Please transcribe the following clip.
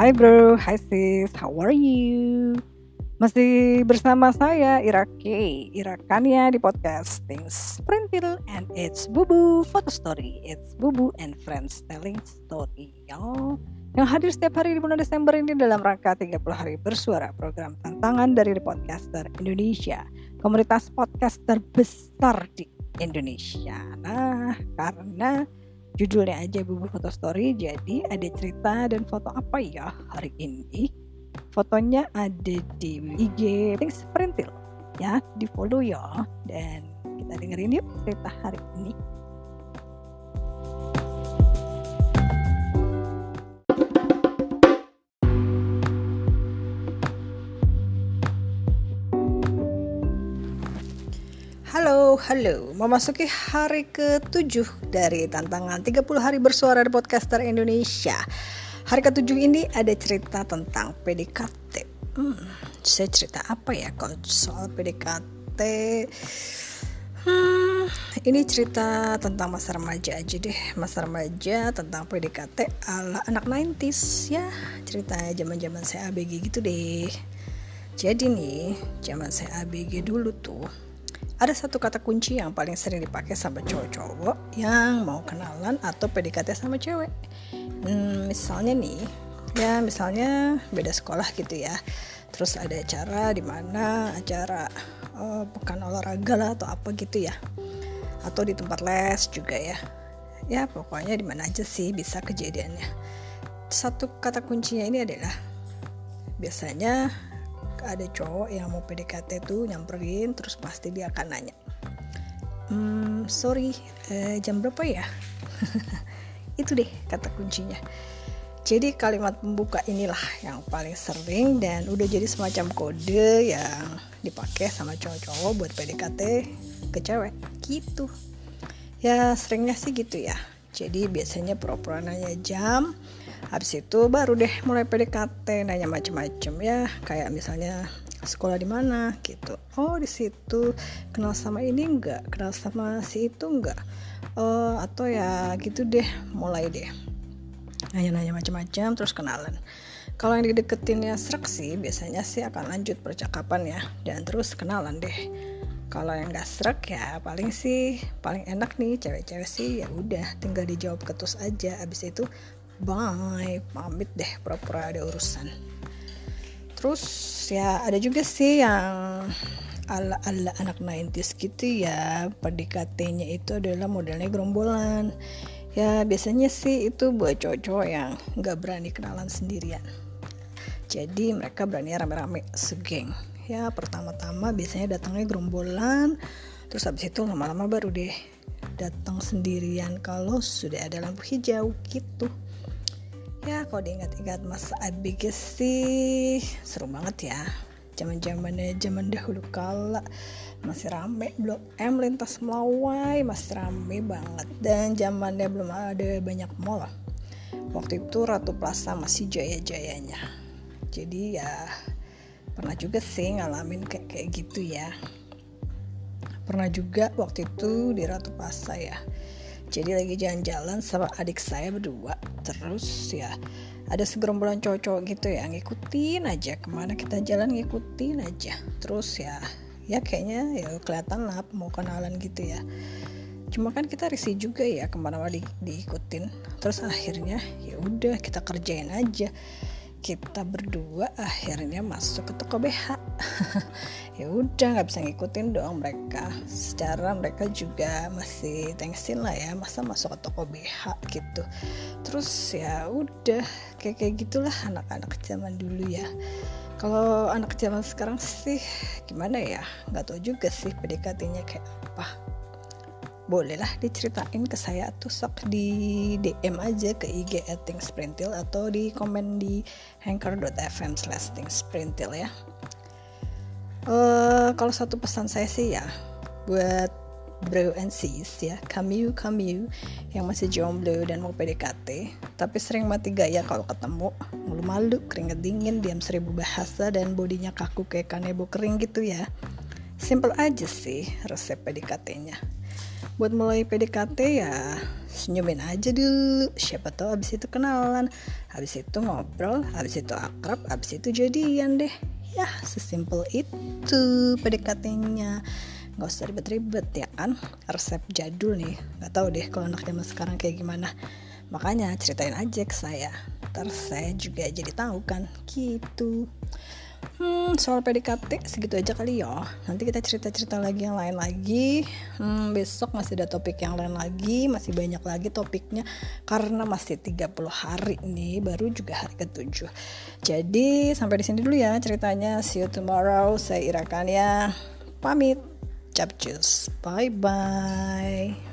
Hai bro, hai sis, how are you? Masih bersama saya Ira K, Ira Kania di podcast Things Printil and it's Bubu Photo Story. It's Bubu and Friends Telling Story, y'all. Yang hadir setiap hari di bulan Desember ini dalam rangka 30 hari bersuara, program tantangan dari The Podcaster Indonesia, komunitas podcast terbesar di Indonesia. Nah, karena judulnya aja Bubu Photo Story, jadi ada cerita dan foto apa ya hari ini? Fotonya ada di IG Things Printil ya, di follow ya. Dan kita dengerin yuk cerita hari ini. Halo, memasuki hari ke-7 dari tantangan 30 hari bersuara di Podcaster Indonesia. Hari ke-7 ini ada cerita tentang PDKT. Saya cerita apa ya kalau soal PDKT? Ini cerita tentang masa remaja aja deh. Masa remaja tentang PDKT ala anak 90s ya. Ceritanya zaman-zaman saya ABG gitu deh. Jadi nih, zaman saya ABG dulu tuh ada satu kata kunci yang paling sering dipakai sama cowok-cowok yang mau kenalan atau PDKT sama cewek. Misalnya nih, ya misalnya beda sekolah gitu ya. Terus ada acara di mana acara pekan olahraga lah atau apa gitu ya. Atau di tempat les juga ya. Ya pokoknya di mana aja sih bisa kejadiannya. Satu kata kuncinya ini adalah biasanya ada cowok yang mau PDKT tuh nyamperin, terus pasti dia akan nanya, sorry, jam berapa ya? Itu deh kata kuncinya. Jadi kalimat pembuka inilah yang paling sering dan udah jadi semacam kode yang dipakai sama cowok-cowok buat PDKT ke cewek gitu. Ya seringnya sih gitu ya. Jadi biasanya pura-pura nanya jam, habis itu baru deh mulai PDKT, nanya macem-macem ya, kayak misalnya sekolah di mana gitu. Oh di situ, kenal sama ini enggak, kenal sama si itu enggak, atau ya gitu deh, mulai deh nanya-nanya macem-macem terus kenalan. Kalau yang dideketin ya srek sih, biasanya sih akan lanjut percakapan ya, dan terus kenalan deh. Kalau yang gak srek ya paling enak nih cewek-cewek sih ya udah tinggal dijawab ketus aja, abis itu bye, pamit deh, pura-pura ada urusan. Terus ya ada juga sih yang ala-ala anak 90s gitu ya, PDKT-nya itu adalah modelnya gerombolan. Ya biasanya sih itu buat cowok-cowok yang gak berani kenalan sendirian. Jadi mereka berani rame-rame segeng. Ya pertama-tama biasanya datangnya gerombolan, terus habis itu lama-lama baru deh datang sendirian kalau sudah ada lampu hijau gitu. Ya kalau diingat-ingat masa ABG sih seru banget ya. Zaman dahulu kala masih rame, Blok M lintas Melawai masih rame banget, dan zamannya belum ada banyak mall. Waktu itu Ratu Plaza masih jaya-jayanya. Jadi ya pernah juga sih ngalamin kayak gitu ya. Pernah juga waktu itu di Ratu Plaza ya. Jadi lagi jalan-jalan sama adik saya berdua, terus ya ada segerombolan cowok-cowok gitu ya, ngikutin aja kemana kita jalan, ngikutin aja. Terus ya kayaknya ya kelihatan lah mau kenalan gitu ya. Cuma kan kita risih juga ya kemana-mana diikutin. Terus akhirnya ya udah kita kerjain aja. Kita berdua akhirnya masuk ke toko BH. Ya udah nggak bisa ngikutin dong mereka. Secara mereka juga masih tengsin lah ya, masa masuk ke toko BH gitu. Terus ya udah kayak gitulah anak-anak zaman dulu ya. Kalau anak zaman sekarang sih gimana ya? Nggak tahu juga sih PDKT-nya kayak apa. Bolehlah diceritain ke saya tuh, sok di DM aja ke IG @thingsprintil atau di komen di anchor.fm/thingsprintil ya. Kalau satu pesan saya sih ya buat bro and sis ya, kamu yang masih jomblo dan mau PDKT tapi sering mati gaya kalau ketemu, malu-malu, keringet dingin, diam 1000 bahasa, dan bodinya kaku kayak kanebo kering gitu ya. Simple aja sih resep PDKT-nya. buat mulai PDKT ya senyumin aja dulu, siapa tahu abis itu kenalan, abis itu ngobrol, abis itu akrab, abis itu jadian deh. Ya sesimpel itu PDKT-nya, nggak usah ribet-ribet ya kan, resep jadul nih. Nggak tahu deh kalau anak zaman sekarang kayak gimana, makanya ceritain aja ke saya, ntar saya juga jadi tahu kan gitu. Soal PDKT segitu aja kali ya. Nanti kita cerita-cerita lagi yang lain lagi. Besok masih ada topik yang lain lagi, masih banyak lagi topiknya karena masih 30 hari nih, baru juga hari ke-7. Jadi sampai di sini dulu ya ceritanya. See you tomorrow. Saya Ira Kania pamit. Capcus. Bye bye.